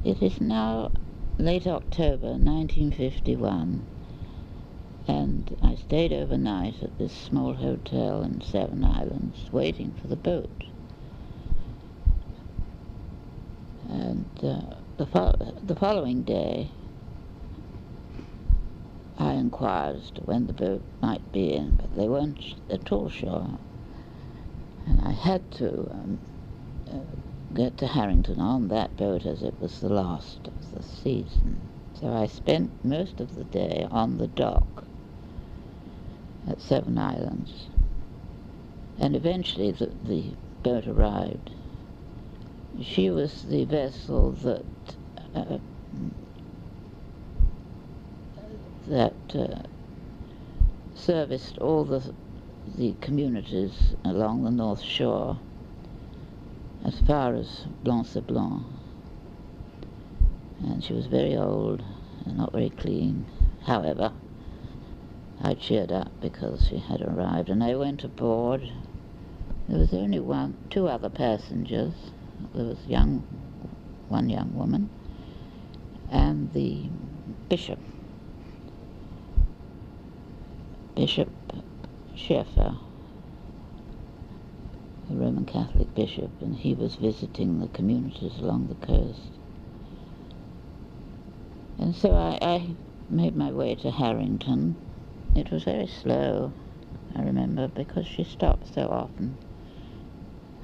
It is now late October 1951, and I stayed overnight at this small hotel in Seven Islands, waiting for the boat. And the following day, I inquired as to when the boat might be in, but they weren't at all sure. And I had to get to Harrington on that boat, as it was the last of the season. So I spent most of the day on the dock at Seven Islands. And eventually the boat arrived. She was the vessel that serviced all the communities along the North Shore as far as Blanc-Sablon. And she was very old and not very clean. However, I cheered up because she had arrived, and I went aboard. There was only two other passengers. There was one young woman, and the bishop, Bishop Schaeffer, a Roman Catholic bishop, and he was visiting the communities along the coast. And so I made my way to Harrington. It was very slow, I remember, because she stopped so often.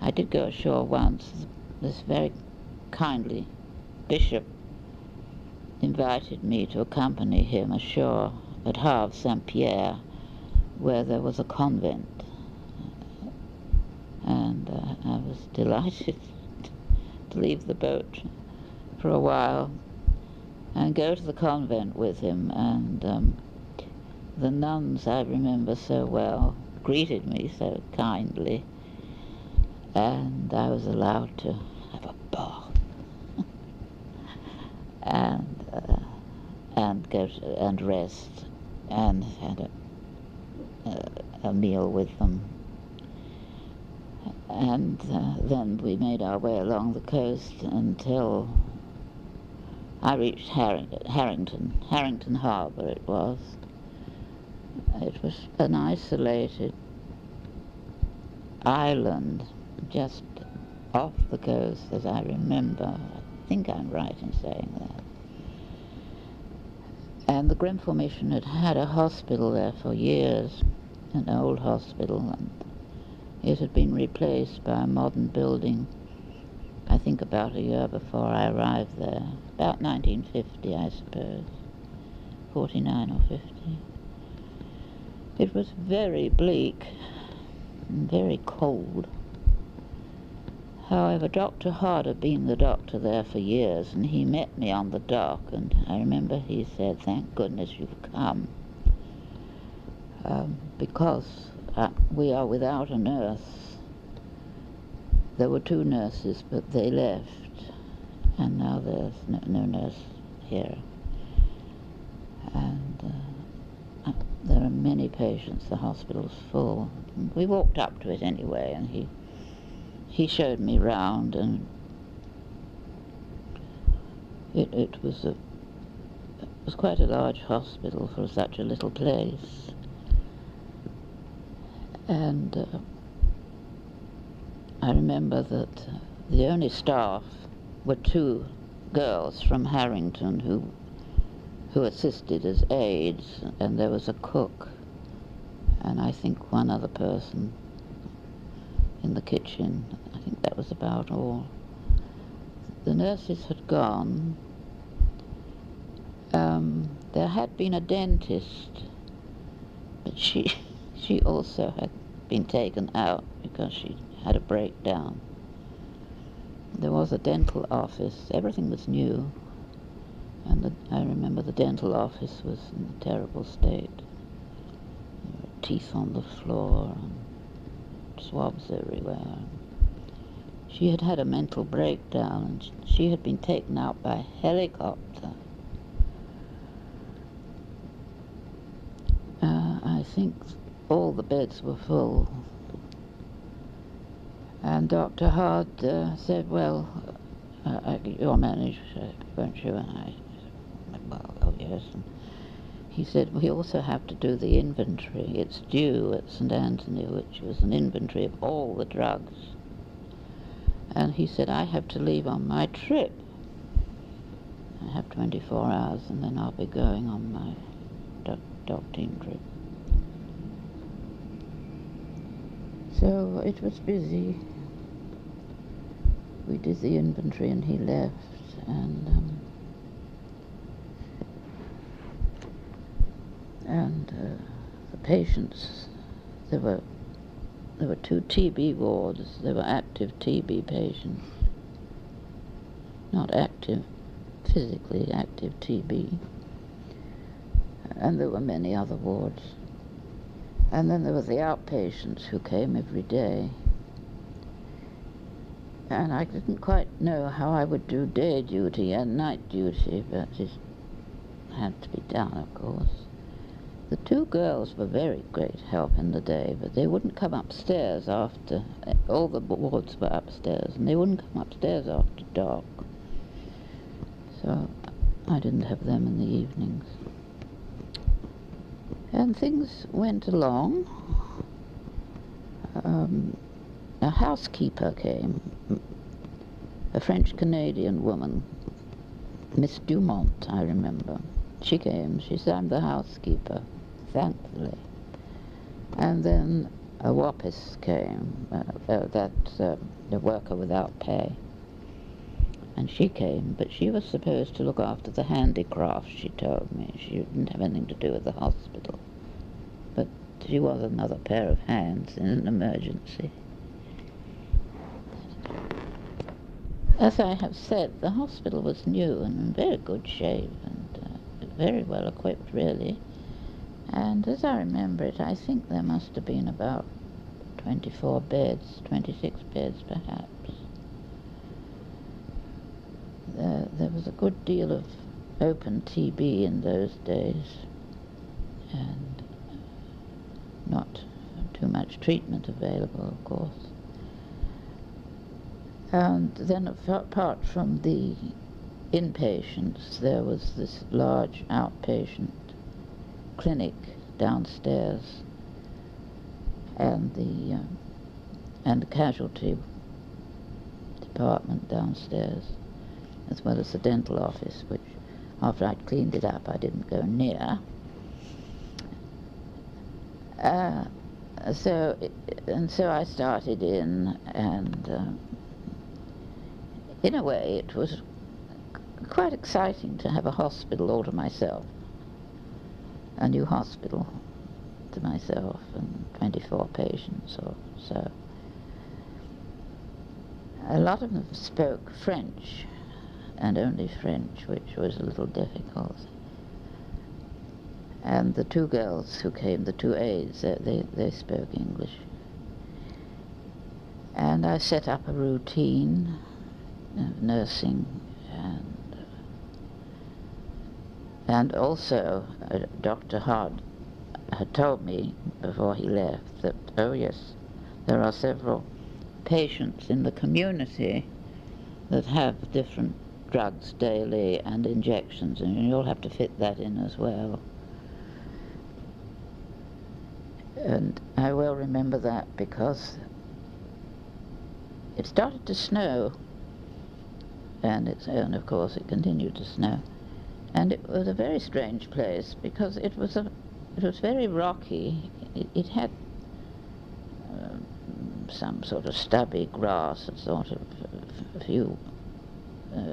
I did go ashore once. This very kindly bishop invited me to accompany him ashore at Havre Saint-Pierre, where there was a convent. And I was delighted to leave the boat for a while and go to the convent with him. And the nuns, I remember so well, greeted me so kindly, and I was allowed to have a bath and go and rest, and had a meal with them. And then we made our way along the coast until I reached Harrington Harbour it was. It was an isolated island just off the coast, as I remember. I think I'm right in saying that. And the Grenfell Mission had had a hospital there for years, an old hospital, and it had been replaced by a modern building, I think about a year before I arrived there, about 1950, I suppose, 49 or 50. It was very bleak and very cold. However, Dr. Hard had been the doctor there for years, and he met me on the dock, and I remember he said, "Thank goodness you've come, because we are without a nurse." There were two nurses, but they left, and now there's no nurse here. And there are many patients. The hospital's full. We walked up to it anyway, and he showed me round, and it was quite a large hospital for such a little place. And I remember that the only staff were two girls from Harrington who assisted as aides, and there was a cook, and I think one other person in the kitchen. I think that was about all. The nurses had gone. There had been a dentist, but she also had been taken out because she had a breakdown. There was a dental office. Everything was new, and I remember the dental office was in a terrible state. There were teeth on the floor and swabs everywhere. She had had a mental breakdown, and she had been taken out by helicopter. I think all the beds were full. And Dr. Hard said, well, You'll manage, won't you? And I said, well, oh yes. And he said, we also have to do the inventory. It's due at St. Anthony, which was an inventory of all the drugs. And he said, I have to leave on my trip. I have 24 hours, and then I'll be going on my dog team trip. So it was busy. We did the inventory and he left, and the patients, there were 2 TB wards. There were active TB patients, not active, physically active TB, and there were many other wards. And then there were the outpatients who came every day. And I didn't quite know how I would do day duty and night duty, but it had to be done, of course. The 2 girls were very great help in the day, but they wouldn't come upstairs after, all the wards were upstairs, and they wouldn't come upstairs after dark. So I didn't have them in the evenings. And things went along. A housekeeper came, a French-Canadian woman, Miss Dumont, I remember. She came, she said, I'm the housekeeper, thankfully. And then a WAPIS came, the worker without pay. And she came, but she was supposed to look after the handicrafts, she told me. She didn't have anything to do with the hospital. But she was another pair of hands in an emergency. As I have said, the hospital was new and in very good shape and very well equipped, really. And as I remember it, I think there must have been about 24 beds, 26 beds perhaps. There was a good deal of open TB in those days, and not too much treatment available, of course. And then apart from the inpatients, there was this large outpatient clinic downstairs, and the casualty department downstairs, as well as the dental office, which after I'd cleaned it up I didn't go near. So I started in, and in a way it was quite exciting to have a hospital all to myself, a new hospital to myself, and 24 patients or so. A lot of them spoke French, and only French, which was a little difficult. And the 2 girls who came, the 2 aides, they spoke English. And I set up a routine of nursing, and also Dr. Hard had told me before he left that, oh yes, there are several patients in the community that have different drugs daily and injections, and you'll have to fit that in as well. And I well remember that because it started to snow, and of course it continued to snow, and it was a very strange place because it was very rocky. It had some sort of stubby grass, a sort of a few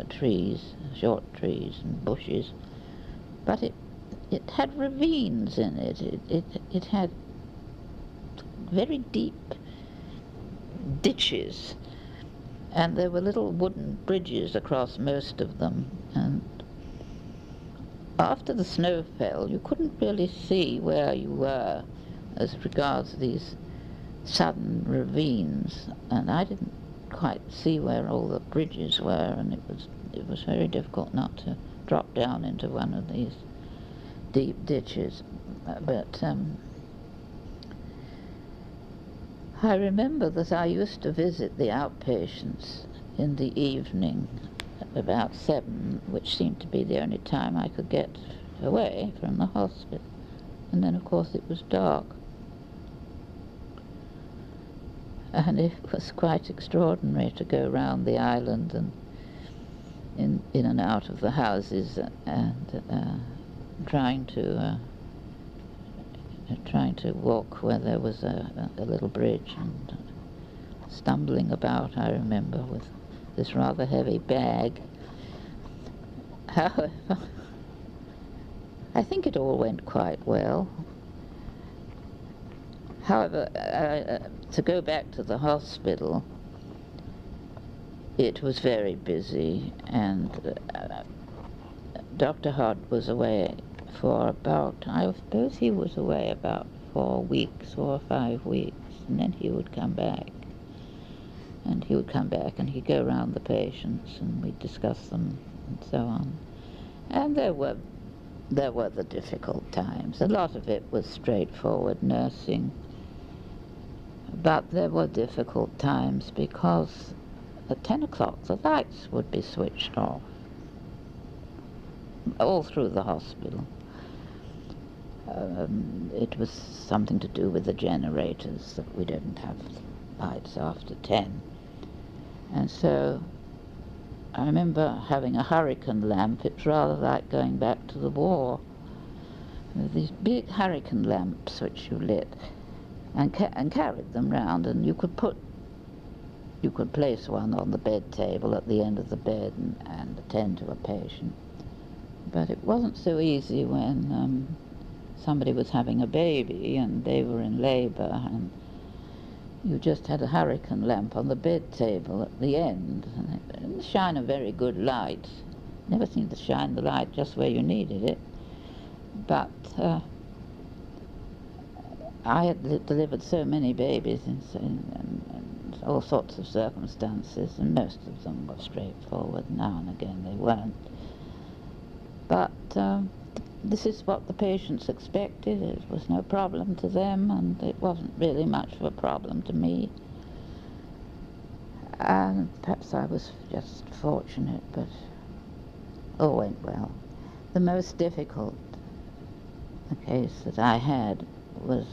trees, short trees and bushes, but it had ravines in it. It had very deep ditches, and there were little wooden bridges across most of them, and after the snow fell you couldn't really see where you were as regards these sudden ravines, and I didn't quite see where all the bridges were, and it was very difficult not to drop down into one of these deep ditches. But I remember that I used to visit the outpatients in the evening, about 7, which seemed to be the only time I could get away from the hospital. And then, of course, it was dark. And it was quite extraordinary to go round the island and in and out of the houses and trying to walk where there was a little bridge and stumbling about, I remember, with this rather heavy bag. However, I think it all went quite well. However, to go back to the hospital, it was very busy, and Dr. Hod was away for about, I suppose he was away about 4 or 5 weeks, and then he would come back. And he would come back and he'd go round the patients and we'd discuss them and so on. And there were the difficult times. A lot of it was straightforward nursing. But there were difficult times because at 10 o'clock the lights would be switched off all through the hospital. It was something to do with the generators, that we didn't have lights after 10. And so I remember having a hurricane lamp. It's rather like going back to the war. These big hurricane lamps which you lit and carried them round, and you could place one on the bed table at the end of the bed and attend to a patient. But it wasn't so easy when somebody was having a baby and they were in labor, and you just had a hurricane lamp on the bed table at the end, and it didn't shine a very good light. Never seemed to shine the light just where you needed it. But I had delivered so many babies in all sorts of circumstances, and most of them were straightforward. Now and again they weren't. But this is what the patients expected. It was no problem to them, and it wasn't really much of a problem to me. And perhaps I was just fortunate, but all went well. The most difficult case that I had was,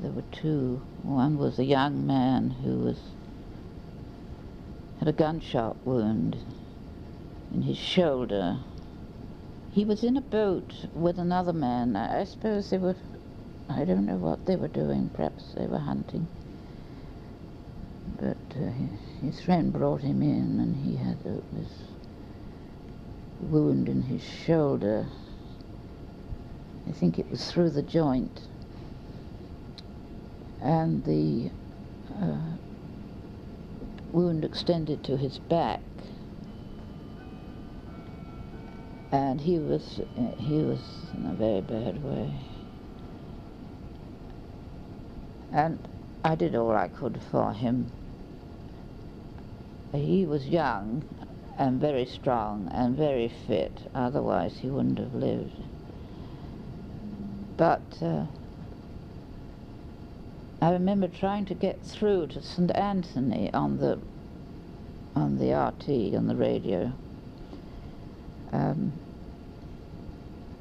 there were 2. One was a young man who had a gunshot wound in his shoulder. He was in a boat with another man. I suppose they were, I don't know what they were doing, perhaps they were hunting. But his friend brought him in, and he had this wound in his shoulder. I think it was through the joint. And the wound extended to his back. And he was in a very bad way. And I did all I could for him. He was young and very strong and very fit, otherwise he wouldn't have lived. But I remember trying to get through to St. Anthony on the RT, on the radio.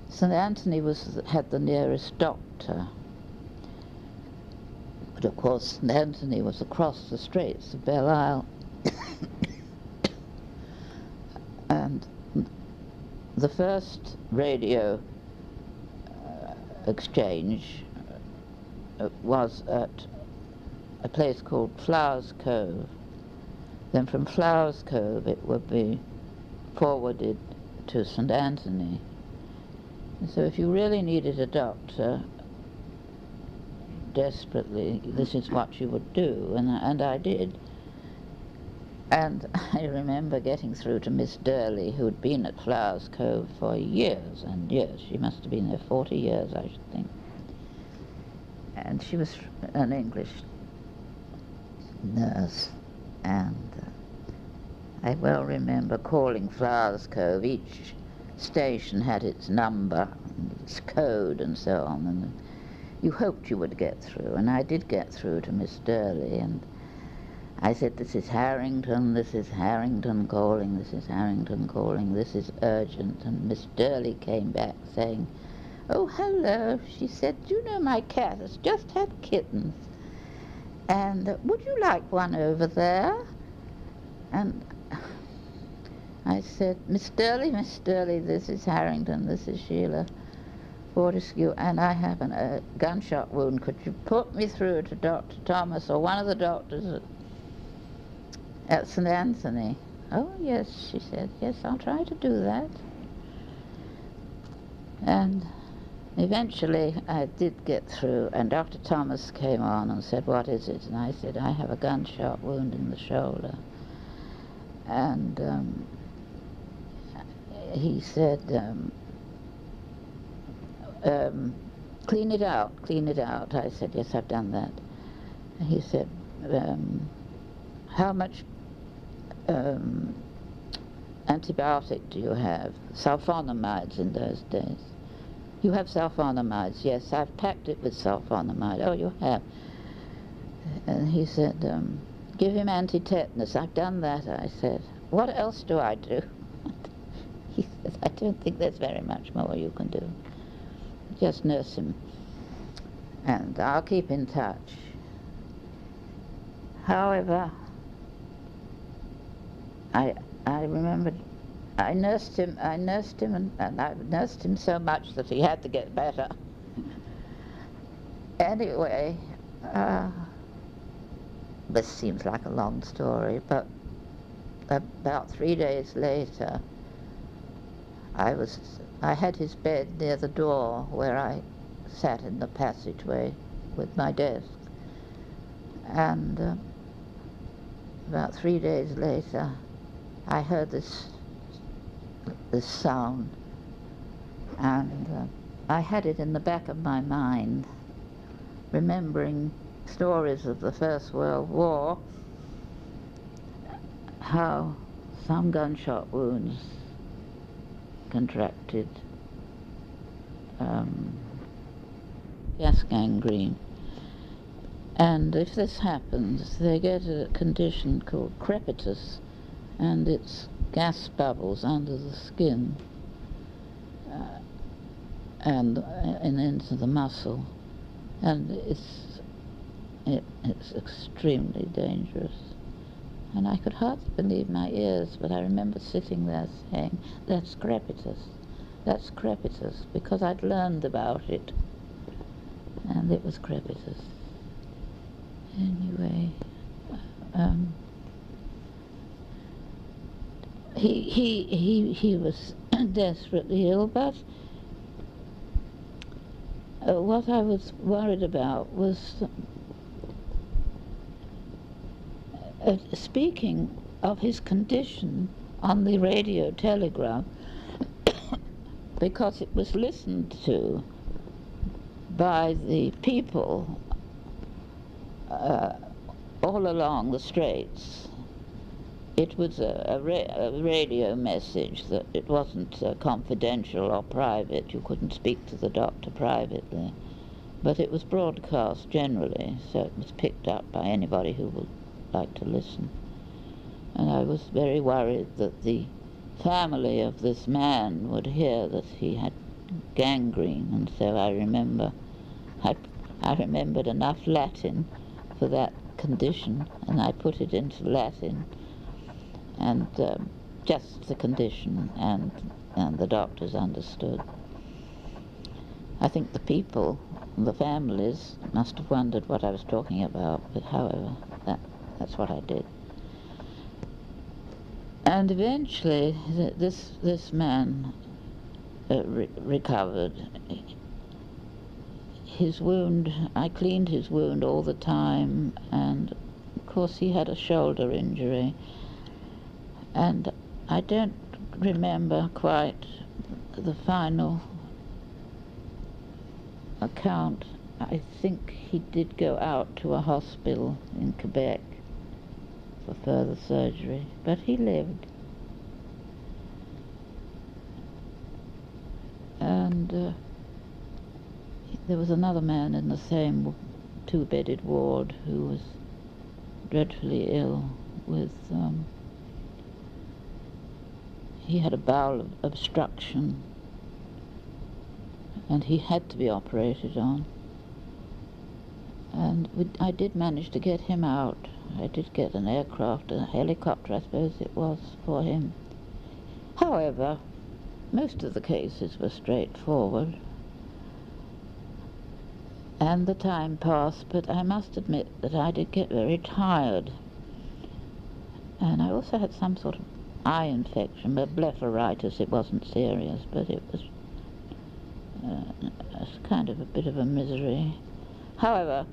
St. Anthony had the nearest doctor, but of course St. Anthony was across the Straits of Belle Isle. And the first radio exchange was at a place called Flowers Cove. Then from Flowers Cove it would be forwarded to St. Anthony. And so if you really needed a doctor desperately, this is what you would do, and I did. And I remember getting through to Miss Durley, who'd been at Flowers Cove for years and years. She must have been there 40 years, I should think. And she was an English nurse, and I well remember calling Flowers Cove. Each station had its number, and its code, and so on, and you hoped you would get through, and I did get through to Miss Durley, and I said, this is Harrington calling, this is Harrington calling, this is urgent. And Miss Durley came back saying, oh, hello. She said, do you know my cat has just had kittens? And would you like one over there? And I said, Miss Durley, this is Harrington, this is Sheila Fortescue, and I have a gunshot wound. Could you put me through to Dr. Thomas or one of the doctors at St. Anthony? Oh, yes, she said, yes, I'll try to do that. And eventually I did get through, and Dr. Thomas came on and said, what is it? And I said, I have a gunshot wound in the shoulder. And he said, clean it out. I said, yes, I've done that. And he said, how much antibiotic do you have? Sulfonamides in those days. You have sulfonamides? Yes, I've packed it with sulfonamide. Oh, you have? And he said, give him anti-tetanus. I've done that, I said. What else do I do? He said, I don't think there's very much more you can do. Just nurse him. And I'll keep in touch. However, I remembered I nursed him, and I nursed him so much that he had to get better. Anyway, this seems like a long story, but about 3 days later, I had his bed near the door where I sat in the passageway with my desk. And about 3 days later, I heard this sound, and I had it in the back of my mind, remembering stories of the First World War, how some gunshot wounds contracted gas gangrene. And if this happens, they get a condition called crepitus, and it's gas bubbles under the skin and into the muscle, and it's extremely dangerous. And I could hardly believe my ears, but I remember sitting there saying, that's crepitus, because I'd learned about it, and it was crepitus. Anyway, he was desperately ill, but what I was worried about was speaking of his condition on the radio telegram, because it was listened to by the people all along the Straits. It was a radio message, that it wasn't confidential or private. You couldn't speak to the doctor privately. But it was broadcast generally, so it was picked up by anybody who would like to listen. And I was very worried that the family of this man would hear that he had gangrene, and so I remembered enough Latin for that condition, and I put it into Latin, and just the condition, and the doctors understood. I think the people, the families, must have wondered what I was talking about, but however, that's what I did. And eventually, this man recovered. His wound, I cleaned his wound all the time, and of course he had a shoulder injury. And I don't remember quite the final account. I think he did go out to a hospital in Quebec for further surgery, but he lived. And there was another man in the same two-bedded ward who was dreadfully ill with, he had a bowel obstruction and he had to be operated on. And I did manage to get him out. I did get an aircraft, a helicopter I suppose it was, for him. However, most of the cases were straightforward. And the time passed, but I must admit that I did get very tired. And I also had some sort of eye infection, but blepharitis. It wasn't serious, but it was kind of a bit of a misery. However,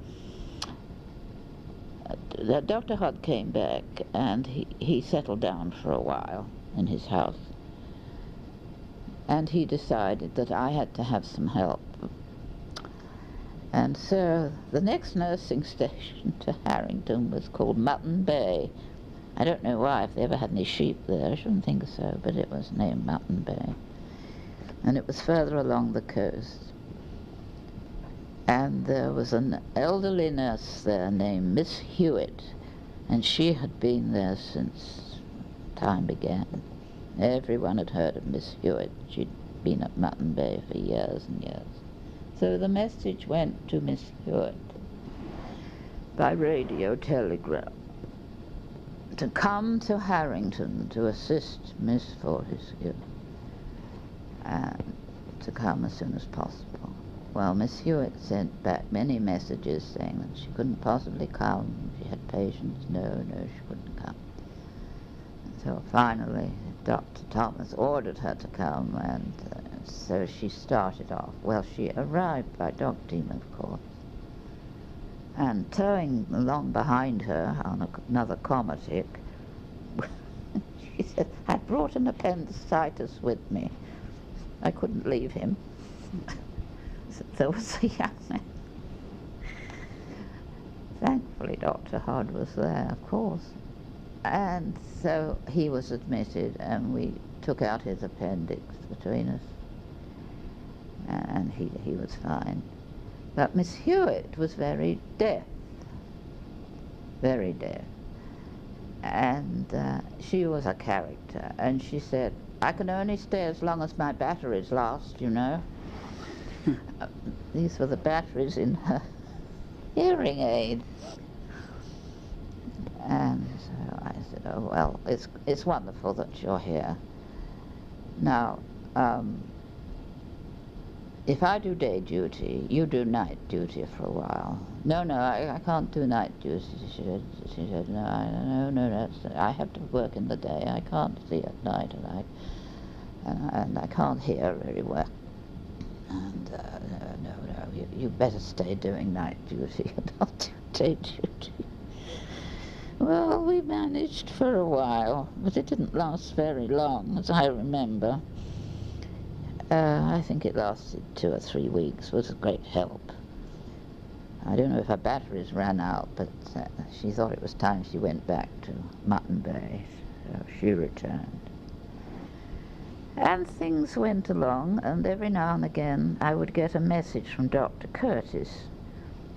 Dr. Hod came back and he settled down for a while in his house. And he decided that I had to have some help. And so the next nursing station to Harrington was called Mutton Bay. I don't know why, if they ever had any sheep there. I shouldn't think so, but it was named Mutton Bay. And it was further along the coast. And there was an elderly nurse there named Miss Hewitt, and she had been there since time began. Everyone had heard of Miss Hewitt. She'd been at Mutton Bay for years and years. So the message went to Miss Hewitt by radio telegram to come to Harrington to assist Miss Fortescue and to come as soon as possible. Well, Miss Hewitt sent back many messages saying that she couldn't possibly come. She had patients. No, she couldn't come. And so finally, Dr. Thomas ordered her to come, and so she started off. Well, she arrived by dog team, of course, and towing along behind her on another Comatic, she said, I brought an appendicitis with me. I couldn't leave him. So there was a young man. Thankfully, Dr. Hod was there, of course. And so he was admitted, and we took out his appendix between us. And he was fine. But Miss Hewitt was very deaf. Very deaf. And she was a character. And she said, I can only stay as long as my batteries last, you know. These were the batteries in her hearing aid. And so I said, oh, well, it's wonderful that you're here. Now, if I do day duty, you do night duty for a while. No, I can't do night duty, she said, no, I have to work in the day. I can't see at night, and I can't hear very well. And no, you better stay doing night duty and I'll do day duty. Well, we managed for a while, but it didn't last very long, as I remember. I think it lasted 2 or 3 weeks, was a great help. I don't know if her batteries ran out, but she thought it was time she went back to Mutton Bay, so she returned. And things went along, and every now and again I would get a message from Dr. Curtis,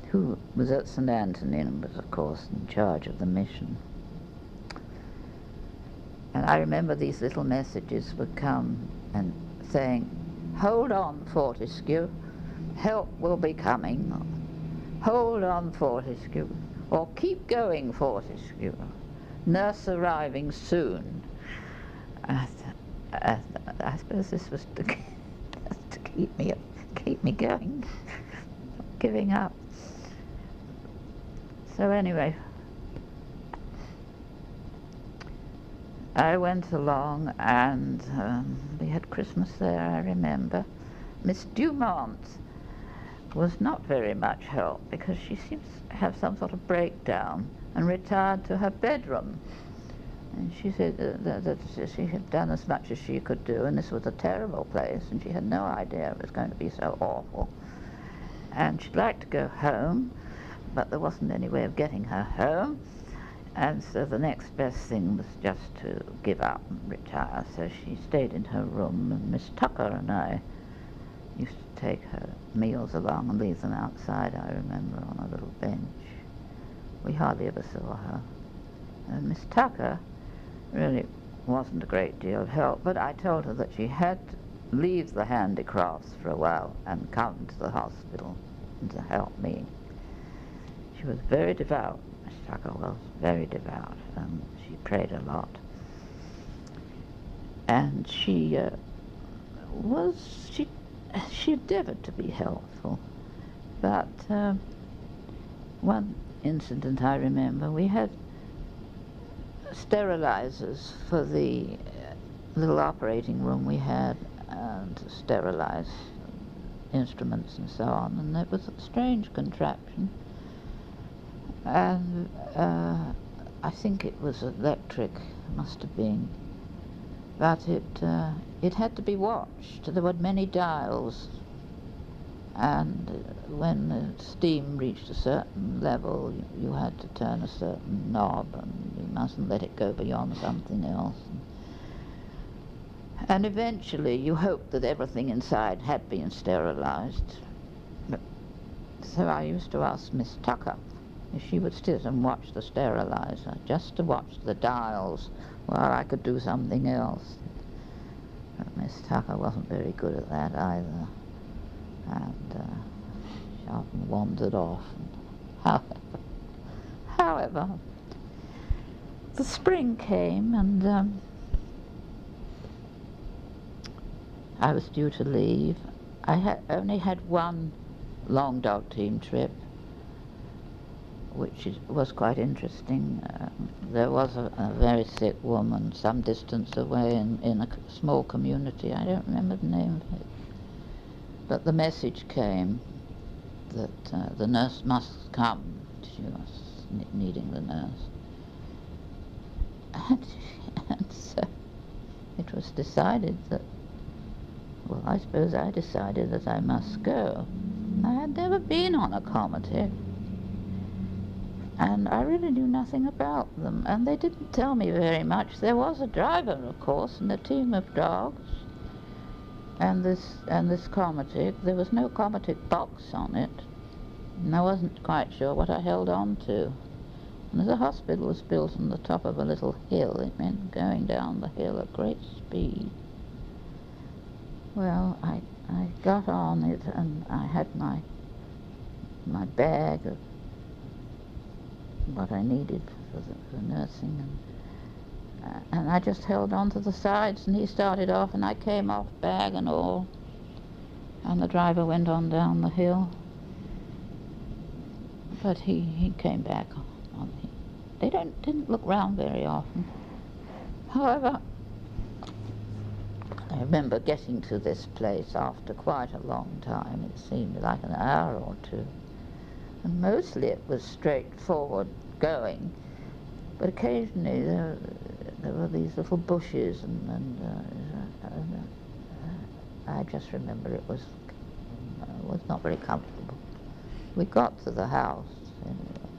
who was at St. Anthony and was, of course, in charge of the mission. And I remember these little messages would come and saying, hold on, Fortescue, help will be coming. Hold on, Fortescue, or keep going, Fortescue. Nurse arriving soon. I suppose this was to keep me going, not giving up. So anyway, I went along, and we had Christmas there, I remember. Miss Dumont was not very much help because she seems to have some sort of breakdown and retired to her bedroom. And she said that she had done as much as she could do, and this was a terrible place, and she had no idea it was going to be so awful. And she'd like to go home, but there wasn't any way of getting her home. And so the next best thing was just to give up and retire. So she stayed in her room, and Miss Tucker and I used to take her meals along and leave them outside, I remember, on a little bench we hardly ever saw her. And Miss Tucker really wasn't a great deal of help, but I told her that she had to leave the handicrafts for a while and come to the hospital and to help me. She was very devout. Miss Tucker was very devout, and she prayed a lot. And she endeavored to be helpful. But one incident I remember, we had sterilizers for the little operating room we had, to sterilize instruments and so on, and it was a strange contraption, and I think it was electric, must have been, but it had to be watched. There were many dials, and when the steam reached a certain level, you had to turn a certain knob, and you mustn't let it go beyond something else. And eventually you hoped that everything inside had been sterilized. So I used to ask Miss Tucker if she would sit and watch the sterilizer, just to watch the dials while I could do something else. But Miss Tucker wasn't very good at that either, and she often wandered off. However, the spring came, and I was due to leave. I only had one long dog team trip, which was quite interesting. There was a very sick woman some distance away in a small community. I don't remember the name of it. But the message came that the nurse must come. She was needing the nurse. And so it was decided that, well, I suppose I decided that I must go. I had never been on a Comatic, and I really knew nothing about them, and they didn't tell me very much. There was a driver, of course, and a team of dogs, and this Comatic. There was no Comatic box on it, and I wasn't quite sure what I held on to. And as the hospital was built on the top of a little hill, it meant going down the hill at great speed. Well, I got on it, and I had my bag of what I needed for nursing, and I just held on to the sides, and he started off, and I came off, bag and all, and the driver went on down the hill. But he came back on. They didn't look round very often. However, I remember getting to this place after quite a long time. It seemed like an hour or two. And mostly it was straightforward going. But occasionally there were these little bushes, and I just remember it was not very comfortable. We got to the house anyway,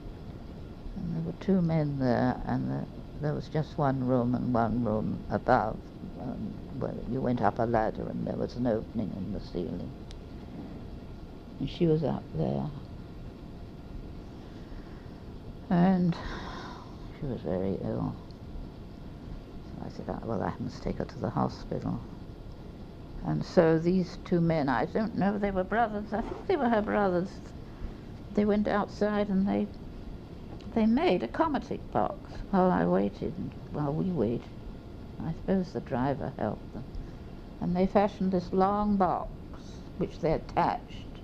and there were two men there, and there was just one room and one room above. Well, you went up a ladder and there was an opening in the ceiling. And she was up there. And she was very ill. So I said, well, I must take her to the hospital. And so these two men, I don't know if they were brothers, I think they were her brothers. They went outside and they made a Comatic box while we waited. I suppose the driver helped them. And they fashioned this long box, which they attached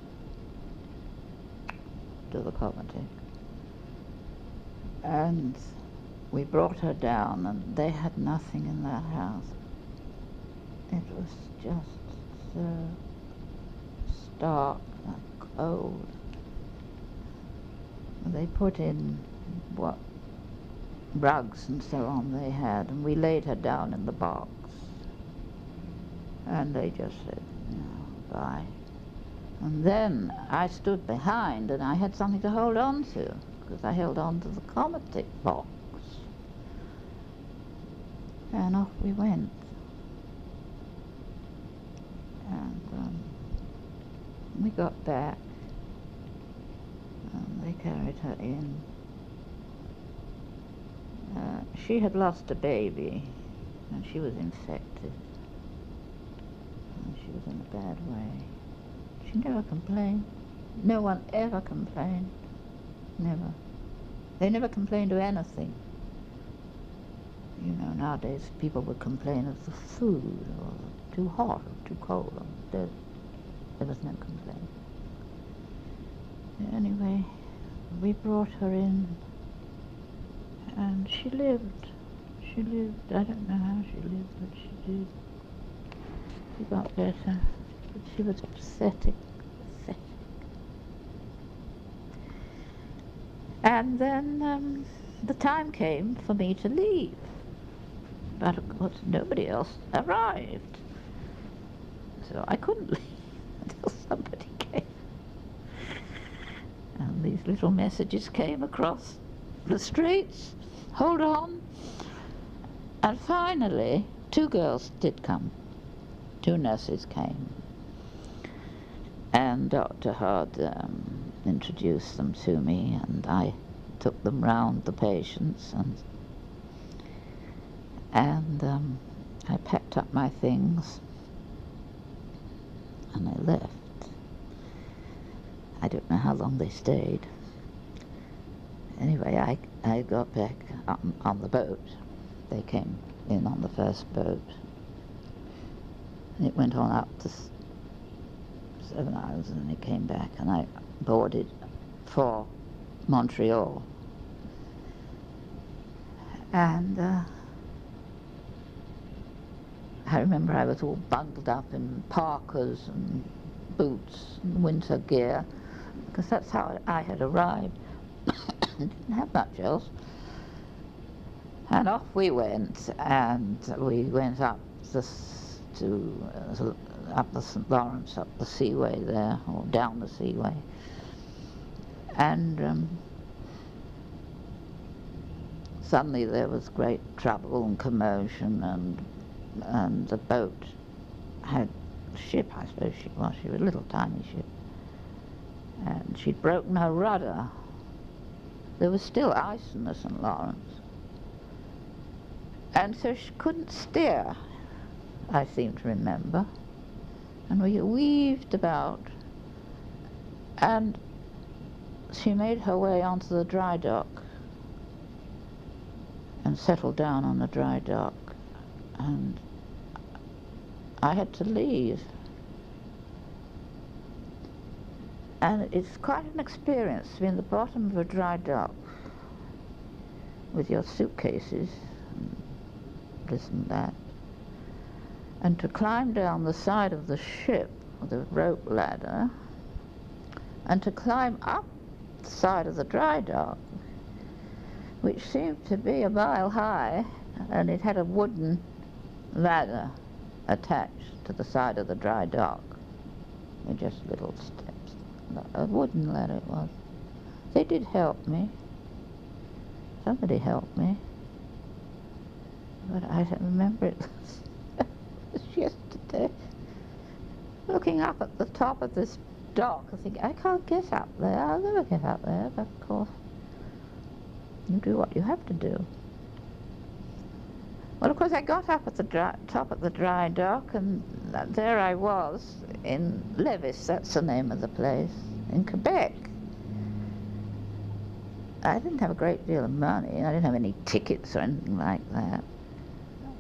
to the Comatic. And we brought her down, and they had nothing in that house. It was just so stark and cold. They put in what rugs and so on they had, and we laid her down in the box. And they just said, no, bye. And then I stood behind, and I had something to hold on to, because I held on to the Comatic box. And off we went. And we got back, and they carried her in. she had lost a baby, and she was infected, and she was in a bad way. She never complained. No one ever complained. Never. They never complained of anything. You know, nowadays people would complain of the food, or too hot, or too cold. Or there was no complaint. Anyway, we brought her in, and she lived. She lived. I don't know how she lived, but she did. She got better, but she was pathetic. And then the time came for me to leave. But of course nobody else arrived. So I couldn't leave until somebody came. And these little messages came across the streets. Hold on. And finally, 2 girls did come. 2 nurses came. And Dr. Hard introduced them to me, and I took them round the patients, and I packed up my things and I left. I don't know how long they stayed. Anyway, I got back on the boat. They came in on the first boat, and it went on up to 7 hours, and then it came back, and I boarded for Montreal. And I remember I was all bundled up in parkas and boots and winter gear, because that's how I had arrived. Didn't have much else. And off we went, and we went up up the St. Lawrence, up the seaway there, or down the seaway. And suddenly there was great trouble and commotion, and the boat had a ship, I suppose she was a little tiny ship, and she'd broken her rudder. There was still ice in the St. Lawrence, and so she couldn't steer, I seem to remember, and we weaved about, and she made her way onto the dry dock and settled down on the dry dock, and I had to leave. And it's quite an experience to be in the bottom of a dry dock with your suitcases and this and that, and to climb down the side of the ship with a rope ladder, and to climb up the side of the dry dock, which seemed to be a mile high, and it had a wooden ladder attached to the side of the dry dock with just little steps. A wooden ladder it was. They did help me. Somebody helped me. But I remember it was yesterday. Looking up at the top of this dock, I think, I can't get up there. I'll never get up there, but of course, you do what you have to do. Well, of course, I got up at the top of the dry dock, and there I was in Lévis, that's the name of the place, in Quebec. I didn't have a great deal of money, I didn't have any tickets or anything like that.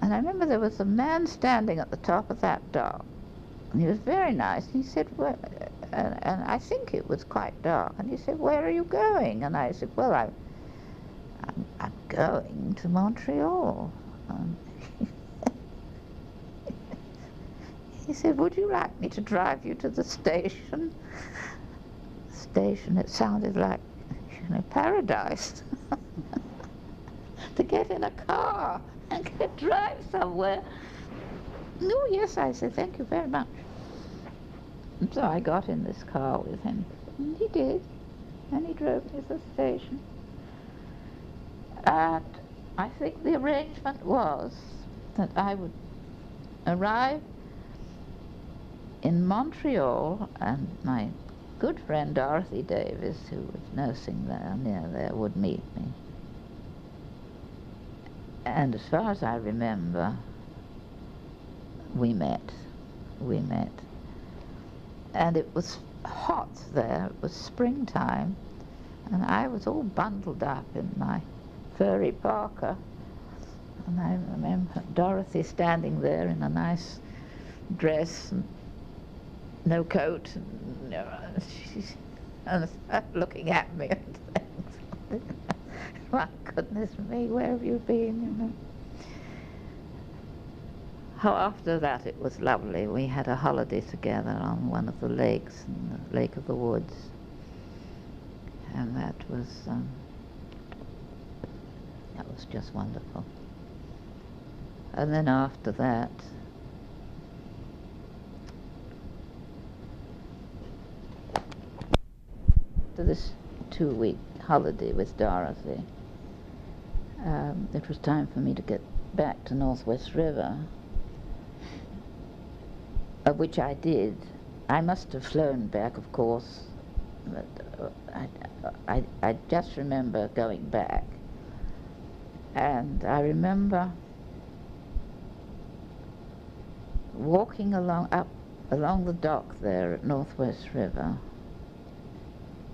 And I remember there was a man standing at the top of that dock, and he was very nice. He said, well, and I think it was quite dark, and he said, "Where are you going?" And I said, "Well, I'm going to Montreal." He said, "Would you like me to drive you to the station?" Station, it sounded like, paradise. To get in a car and drive somewhere. "Oh, yes," I said, "thank you very much." And so I got in this car with him. And he did. And he drove me to the station. And I think the arrangement was that I would arrive in Montreal, and my good friend Dorothy Davis, who was nursing there, near there, would meet me. And as far as I remember, we met. And it was hot there, it was springtime, and I was all bundled up in my furry parka. And I remember Dorothy standing there in a nice dress and no coat, and she's looking at me and saying, my goodness me, where have you been, you know? Oh, after that it was lovely. We had a holiday together on one of the lakes, in the Lake of the Woods, and that was just wonderful. And then after that, after this 2-week holiday with Dorothy, it was time for me to get back to Northwest River, which I did. I must have flown back, of course, but I just remember going back. And I remember walking along the dock there at Northwest River,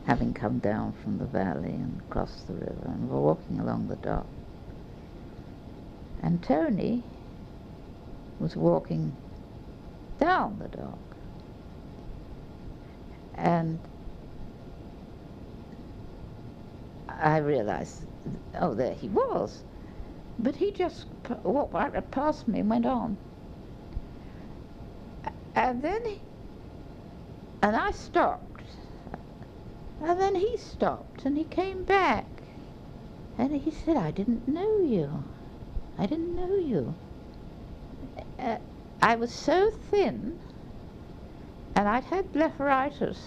having come down from the valley and crossed the river, and we're walking along the dock. And Tony was walking down the dock. And I realized, oh, there he was. But he just walked right past me and went on. And then and I stopped. And then he stopped and he came back. And he said, I didn't know you. I didn't know you. I was so thin, and I'd had blepharitis.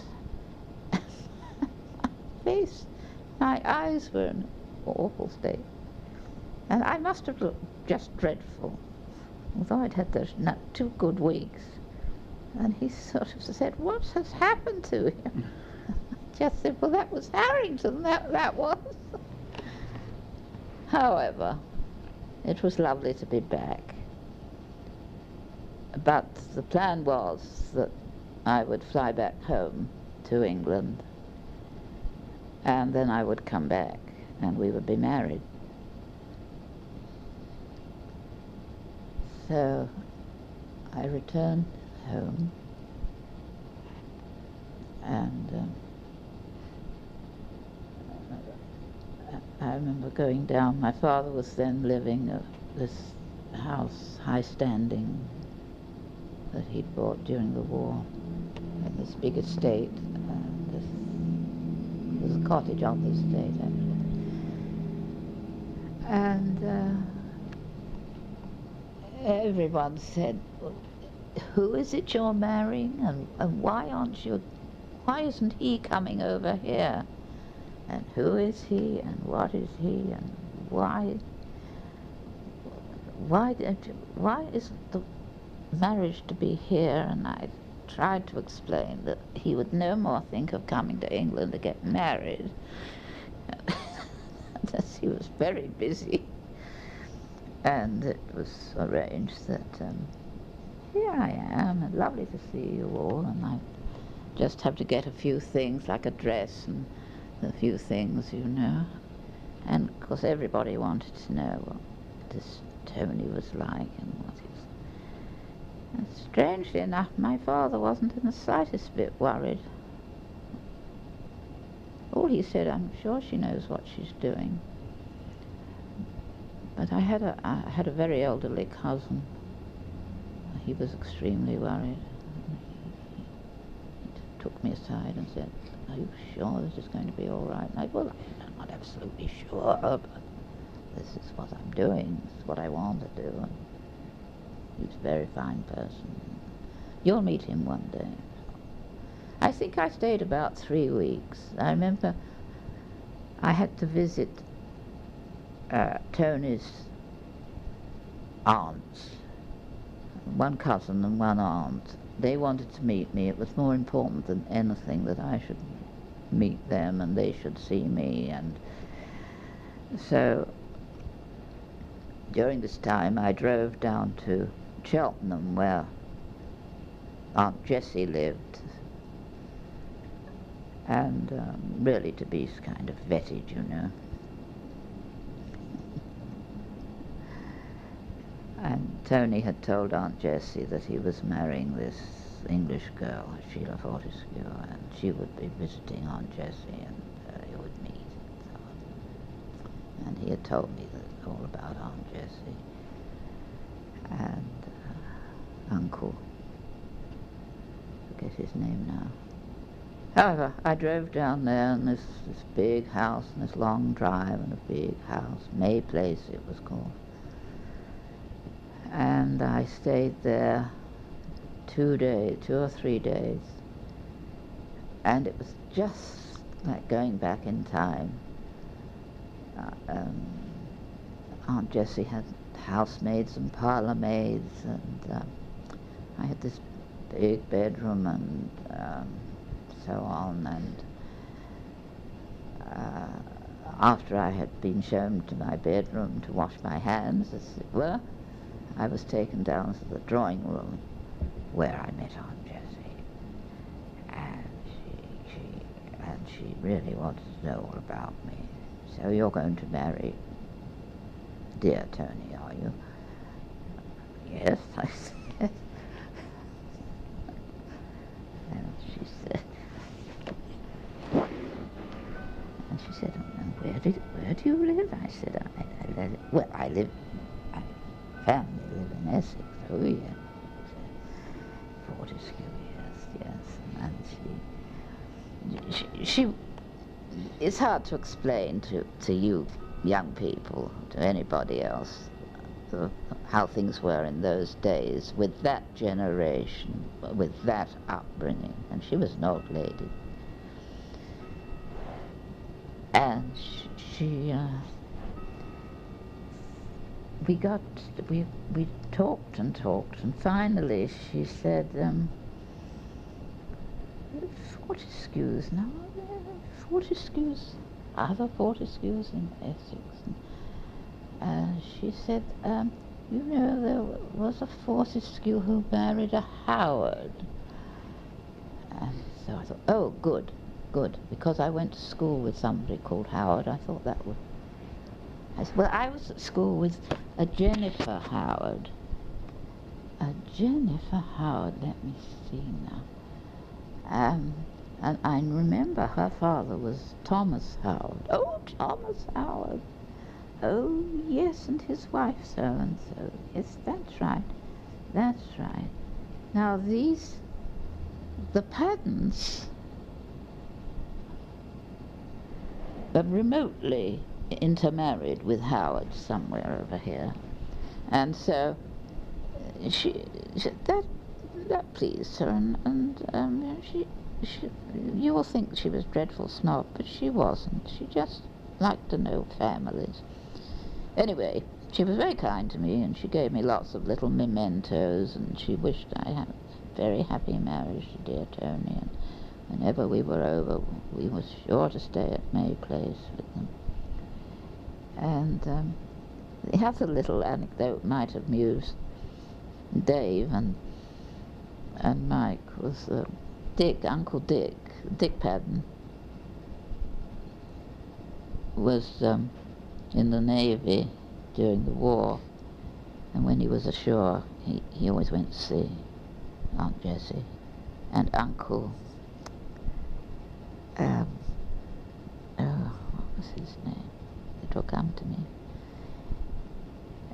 My eyes were in an awful state. And I must have looked just dreadful, although I'd had those 2 good weeks. And he sort of said, what has happened to him? Just said, well, that was Harrington, that was. However, it was lovely to be back. But the plan was that I would fly back home to England, and then I would come back and we would be married. So I returned home, and I remember going down. My father was then living at this house, high standing, that he'd bought during the war, in this big estate. There's a cottage on the estate, actually. And everyone said, well, who is it you're marrying, and why isn't he coming over here? And who is he, and what is he, and why isn't the marriage to be here? And I tried to explain that he would no more think of coming to England to get married, as he was very busy. And it was arranged that here I am, and lovely to see you all, and I just have to get a few things, like a dress and a few things, you know. And of course everybody wanted to know what this Tony was like and what he was. And strangely enough, my father wasn't in the slightest bit worried. All he said, I'm sure she knows what she's doing. But I had a very elderly cousin. He was extremely worried. He took me aside and said, are you sure this is going to be all right? And I said, well, I'm not absolutely sure, but this is what I'm doing. This is what I want to do. And he's a very fine person. You'll meet him one day. I think I stayed about 3 weeks. I remember I had to visit Tony's aunts, one cousin and one aunt. They wanted to meet me. It was more important than anything that I should meet them and they should see me. And so during this time I drove down to Cheltenham where Aunt Jessie lived, and really to be kind of vetted, you know. And Tony had told Aunt Jessie that he was marrying this English girl, Sheila Fortescue, and she would be visiting Aunt Jessie, and they would meet and so on. And he had told me that all about Aunt Jessie and Uncle. I forget his name now. However, I drove down there, and this big house, and this long drive, and a big house, May Place it was called. And I stayed there 2 or 3 days, and it was just like going back in time. Aunt Jessie had housemaids and parlour maids, and I had this big bedroom and so on, and after I had been shown to my bedroom to wash my hands, as it were, I was taken down to the drawing room where I met Aunt Jessie, and she really wanted to know all about me. So you're going to marry dear Tony, are you? Yes, I said. And she said, and where do you live? I said, I live, my family live in Essex. Oh yes. Fortescue, yes. And she it's hard to explain to you young people, to anybody else, how things were in those days with that generation, with that upbringing. And she was an old lady. And we talked and talked, and finally she said, Fortescue's now, Fortescue's, other Fortescue's in Essex. And she said, you know, there was a Fortescue who married a Howard. And so I thought, oh, good, because I went to school with somebody called Howard. I thought that would... I said, well, I was at school with a Jennifer Howard. A Jennifer Howard, let me see now. And I remember her father was Thomas Howard. Oh, Thomas Howard. Oh, yes, and his wife so-and-so. Yes, that's right. Now the Paddens, but remotely intermarried with Howard somewhere over here, and so that pleased her, and she you will think she was dreadful snob, but she wasn't. She just liked to know families. Anyway, she was very kind to me, and she gave me lots of little mementos, and she wished I had a very happy marriage to dear Tony, and whenever we were over, we were sure to stay at May Place with them. And the other little anecdote might amuse Dave and Mike was Uncle Dick Padden was in the Navy during the war, and when he was ashore, he always went to see Aunt Jessie and Uncle. What was his name? It will come to me.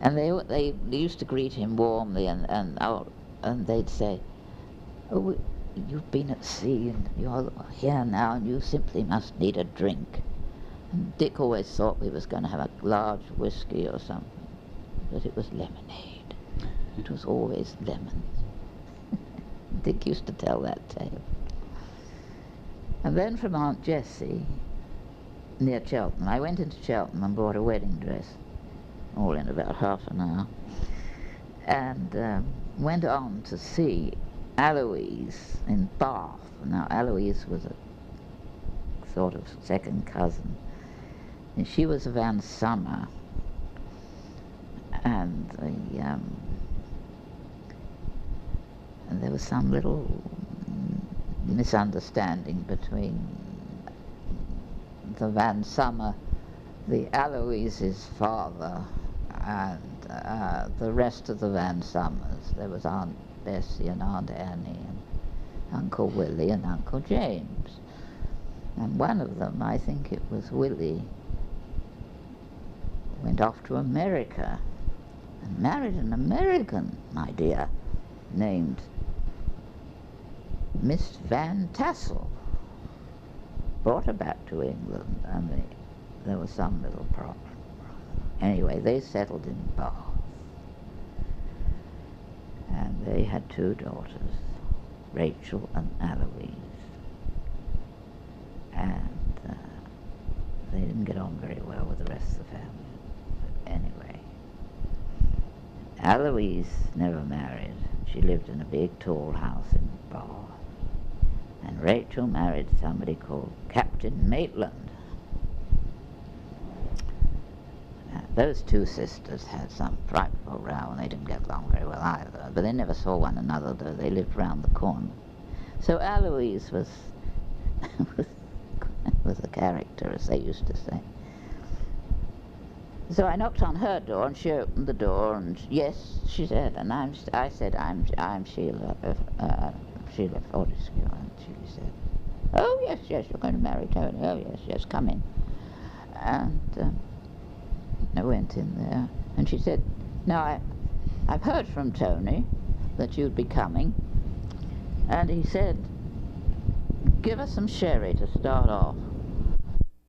And they used to greet him warmly, and they'd say, "Oh, you've been at sea, and you're here now, and you simply must need a drink." And Dick always thought we was going to have a large whiskey or something, but it was lemonade. It was always lemon. Dick used to tell that tale. And then from Aunt Jessie, near Cheltenham, I went into Cheltenham and bought a wedding dress, all in about half an hour, and went on to see Eloise in Bath. Now, Eloise was a sort of second cousin, and she was a Van Summer, and there was some little misunderstanding between the Van Summer, the Aloise's father, and the rest of the Van Summers. There was Aunt Bessie and Aunt Annie and Uncle Willie and Uncle James. And one of them, I think it was Willie, went off to America and married an American, my dear, named Miss Van Tassel. Brought her back to England, and there was some little problem. Anyway, they settled in Bath, and they had 2 daughters, Rachel and Aloise, and they didn't get on very well with the rest of the family. But anyway, Aloise never married. She lived in a big tall house in Bath, and Rachel married somebody called Captain Maitland. Those 2 sisters had some frightful row, and they didn't get along very well either, but they never saw one another, though they lived round the corner. So Aloise was was a character, as they used to say. So I knocked on her door, and she opened the door, and yes, she said, and I said, I'm Sheila, Sheila Fortescue, and she said, oh yes, you're going to marry Tony, oh yes, come in. And I went in there, and she said, now I've heard from Tony that you'd be coming, and he said, give us some sherry to start off.